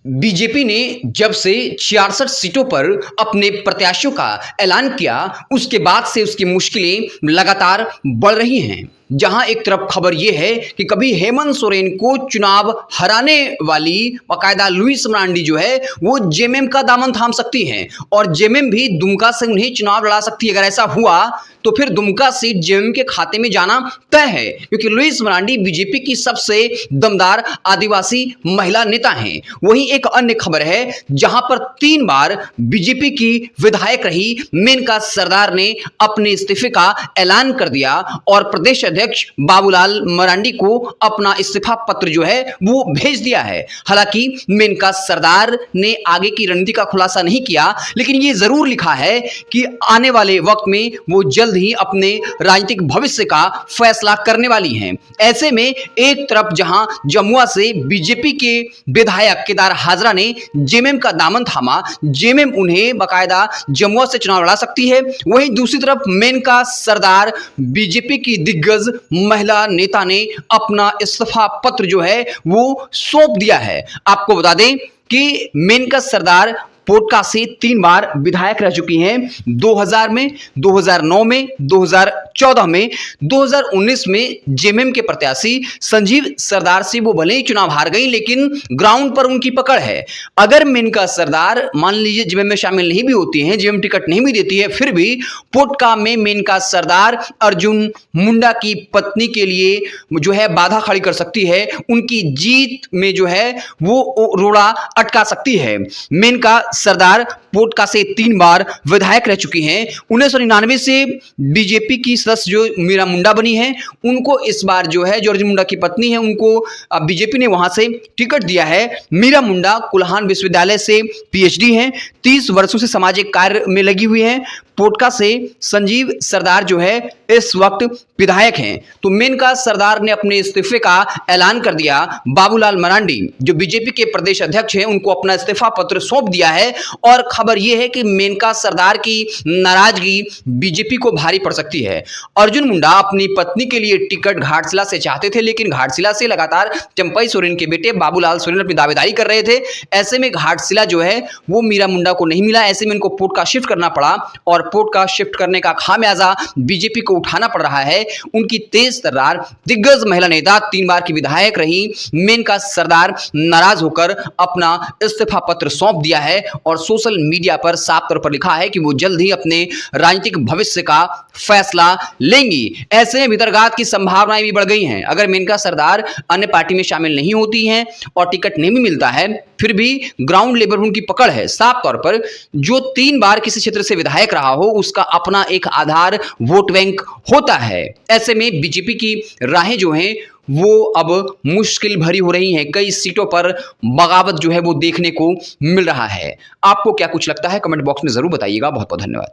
BJP ने जब से 66 सीटों पर अपने प्रत्याशियों का ऐलान किया, उसके बाद से उसकी मुश्किलें लगातार बढ़ रही हैं। जहां एक तरफ खबर यह है कि कभी हेमंत सोरेन को चुनाव हराने वाली बाकायदा लुईस मरांडी जो है वो जेएमएम का दामन थाम सकती हैं और जेएमएम भी दुमका से उन्हें चुनाव लड़ा सकती है। अगर ऐसा हुआ तो फिर दुमका सीट जेएमएम के खाते में जाना तय है, क्योंकि लुईस मरांडी बीजेपी की सबसे दमदार आदिवासी महिला नेता हैं। वहीं एक अन्य खबर है जहां पर 3 बार बीजेपी की विधायक रही मेनका सरदार ने अपने इस्तीफे का ऐलान कर दिया और प्रदेश अध्यक्ष बाबूलाल मरांडी को अपना इस्तीफा पत्र जो है वो भेज दिया है। हालांकि मेनका सरदार ने आगे की रणनीति का खुलासा नहीं किया, लेकिन ये जरूर लिखा है कि आने वाले वक्त में वो जल्द ही अपने राजनीतिक भविष्य का फैसला करने वाली हैं। ऐसे में एक तरफ जहां जमुआ से बीजेपी के विधायक केदार हाजरा ने जेएमएम का दामन थामा, जेएमएम उन्हें बाकायदा जमुआ से चुनाव लड़ा सकती है, वहीं दूसरी तरफ मेनका सरदार बीजेपी की दिग्गज महिला नेता ने अपना इस्तीफा पत्र जो है वो सौंप दिया है। आपको बता दें कि मेनका सरदार पोटका से 3 बार विधायक रह चुकी हैं। 2000 में, 2009 में, 2014 में, 2019 में जेएमएम के प्रत्याशी संजीव सरदार से वो भले ही चुनाव हार गई, लेकिन ग्राउंड पर उनकी पकड़ है। अगर मेनका सरदार मान लीजिए जेएमएम में शामिल नहीं भी होती हैं, जेएमएम टिकट नहीं भी देती है, फिर भी पोटका में मेनका सरदार अर्जुन मुंडा की पत्नी के लिए जो है बाधा खड़ी कर सकती है, उनकी जीत में जो है वो रोड़ा अटका सकती है। मेनका सरदार पोटका से 3 बार विधायक रह चुकी हैं। 1999 से बीजेपी की सदस्य जो मीरा मुंडा बनी है, उनको इस बार जो है जो अर्जुन मुंडा की पत्नी है उनको बीजेपी ने वहां से टिकट दिया है। मीरा मुंडा कुल्हान विश्वविद्यालय से पीएचडी हैं, 30 वर्षों से सामाजिक कार्य में लगी हुई हैं। पोटका से संजीव सरदार जो है इस वक्त विधायक हैं। तो मेनका सरदार ने अपने इस्तीफे का ऐलान कर दिया। बाबूलाल मरांडी जो बीजेपी के प्रदेश अध्यक्ष हैं उनको अपना इस्तीफा पत्र सौंप दिया है और खबर यह है कि मेनका सरदार की नाराजगी बीजेपी को भारी पड़ सकती है। अर्जुन मुंडा अपनी पत्नी के लिए टिकट घाटशिला से चाहते थे, लेकिन घाटशिला से लगातार चंपई सोरेन के बेटे बाबूलाल सोरेन अपनी दावेदारी कर रहे थे। ऐसे में घाटशिला जो है वो मीरा मुंडा को नहीं मिला। ऐसे में उनको पोटका शिफ्ट करना पड़ा और पोटका शिफ्ट करने का खामियाजा बीजेपी को उठाना पड़ रहा है। उनकी तेज तर्रार दिग्गज महिला नेता 3 बार की विधायक रही मेनका सरदार नाराज होकर अपना इस्तीफा पत्र सौंप दिया है और सोशल मीडिया पर साफ तौर पर लिखा है कि वो जल्द ही अपने राजनीतिक भविष्य का फैसला लेंगी। ऐसे में भीतरघात की संभावनाएं भी बढ़ गई हैं। अगर मेनका सरदार अन्य पार्टी में शामिल नहीं होती हैं और टिकट नहीं भी मिलता है, फिर भी ग्राउंड लेवल पर उनकी पकड़ है। साफ तौर पर जो 3 बार किसी क्षेत्र से विधायक रहा हो उसका अपना एक आधार वोट बैंक होता है। ऐसे में बीजेपी की राहें जो हैं वो अब मुश्किल भरी हो रही हैं। कई सीटों पर बगावत जो है वो देखने को मिल रहा है। आपको क्या कुछ लगता है कमेंट बॉक्स में जरूर बताइएगा। बहुत बहुत धन्यवाद।